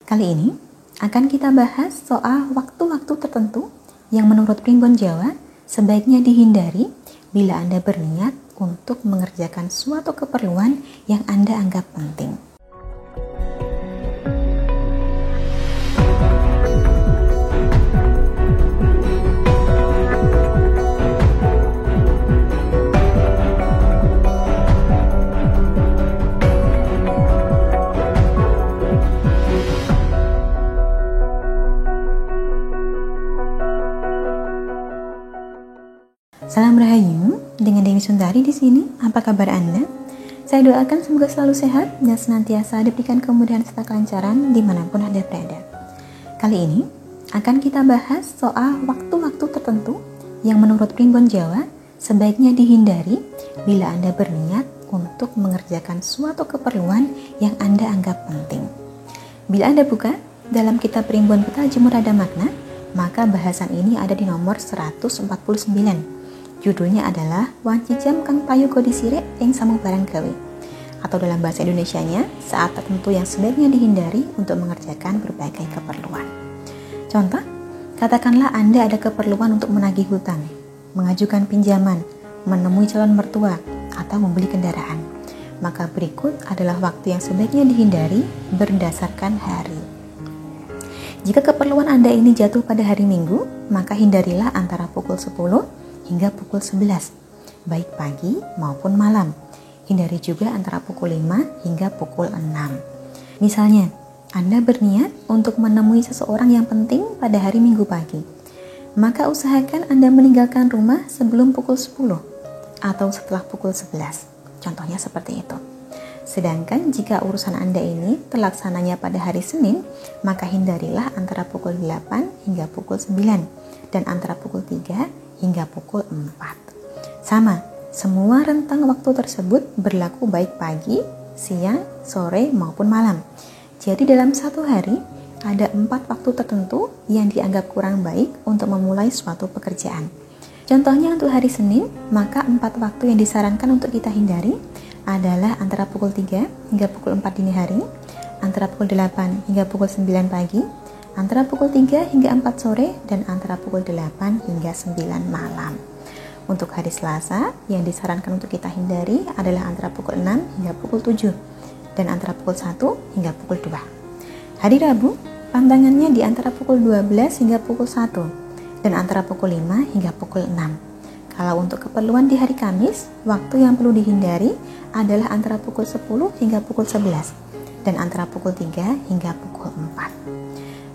Kali ini akan kita bahas soal waktu-waktu tertentu yang menurut Primbon Jawa sebaiknya dihindari bila Anda berniat untuk mengerjakan suatu keperluan yang Anda anggap penting. Salam Rahayu, dengan Dewi Sundari di sini. Apa kabar Anda? Saya doakan semoga selalu sehat dan senantiasa diberikan kemudahan serta kelancaran dimanapun Anda berada. Kali ini akan kita bahas soal waktu-waktu tertentu yang menurut Primbon Jawa sebaiknya dihindari bila Anda berniat untuk mengerjakan suatu keperluan yang Anda anggap penting. Bila Anda buka dalam kitab Primbon Peta Jemur Ada Makna, maka bahasan ini ada di nomor 149. Judulnya adalah Wancicam kang payu kodisire ing samu barang gawe, atau dalam bahasa Indonesianya saat tertentu yang sebaiknya dihindari untuk mengerjakan berbagai keperluan. Contoh, katakanlah Anda ada keperluan untuk menagih hutang, mengajukan pinjaman, menemui calon mertua, atau membeli kendaraan. Maka berikut adalah waktu yang sebaiknya dihindari berdasarkan hari. Jika keperluan Anda ini jatuh pada hari Minggu, maka hindarilah antara pukul 10 hingga pukul 11, baik pagi maupun malam. Hindari juga antara pukul 5 hingga pukul 6. Misalnya, Anda berniat untuk menemui seseorang yang penting pada hari Minggu pagi. Maka usahakan Anda meninggalkan rumah sebelum pukul 10 atau setelah pukul 11. Contohnya seperti itu. Sedangkan jika urusan Anda ini terlaksananya pada hari Senin, maka hindarilah antara pukul 8 hingga pukul 9 dan antara pukul 3 hingga pukul 4. Sama, semua rentang waktu tersebut berlaku baik pagi, siang, sore maupun malam. Jadi dalam satu hari ada 4 waktu tertentu yang dianggap kurang baik untuk memulai suatu pekerjaan. Contohnya untuk hari Senin, maka 4 waktu yang disarankan untuk kita hindari adalah antara pukul 3 hingga pukul 4 dini hari, antara pukul 8 hingga pukul 9 pagi, antara pukul 3 hingga 4 sore, dan antara pukul 8 hingga 9 malam. Untuk hari Selasa, yang disarankan untuk kita hindari adalah antara pukul 6 hingga pukul 7, dan antara pukul 1 hingga pukul 2. Hari Rabu, pantangannya di antara pukul 12 hingga pukul 1, dan antara pukul 5 hingga pukul 6. Kalau untuk keperluan di hari Kamis, waktu yang perlu dihindari adalah antara pukul 10 hingga pukul 11, dan antara pukul 3 hingga pukul 4.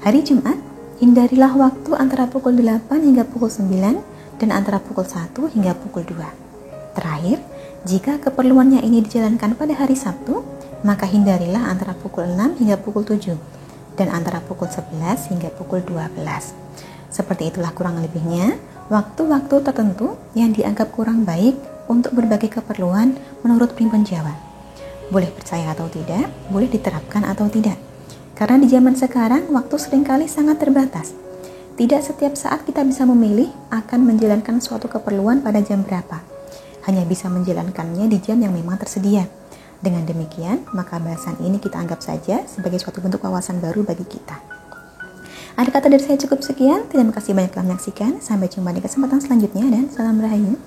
Hari Jumat, hindarilah waktu antara pukul 8 hingga pukul 9 dan antara pukul 1 hingga pukul 2. Terakhir, jika keperluannya ini dijalankan pada hari Sabtu, maka hindarilah antara pukul 6 hingga pukul 7 dan antara pukul 11 hingga pukul 12. Seperti itulah kurang lebihnya waktu-waktu tertentu yang dianggap kurang baik untuk berbagai keperluan menurut Primbon Jawa. Boleh percaya atau tidak, boleh diterapkan atau tidak. Karena di zaman sekarang, waktu seringkali sangat terbatas. Tidak setiap saat kita bisa memilih akan menjalankan suatu keperluan pada jam berapa. Hanya bisa menjalankannya di jam yang memang tersedia. Dengan demikian, maka bahasan ini kita anggap saja sebagai suatu bentuk wawasan baru bagi kita. Ada kata dari saya cukup sekian. Terima kasih banyak telah menyaksikan. Sampai jumpa di kesempatan selanjutnya dan salam Rahayu.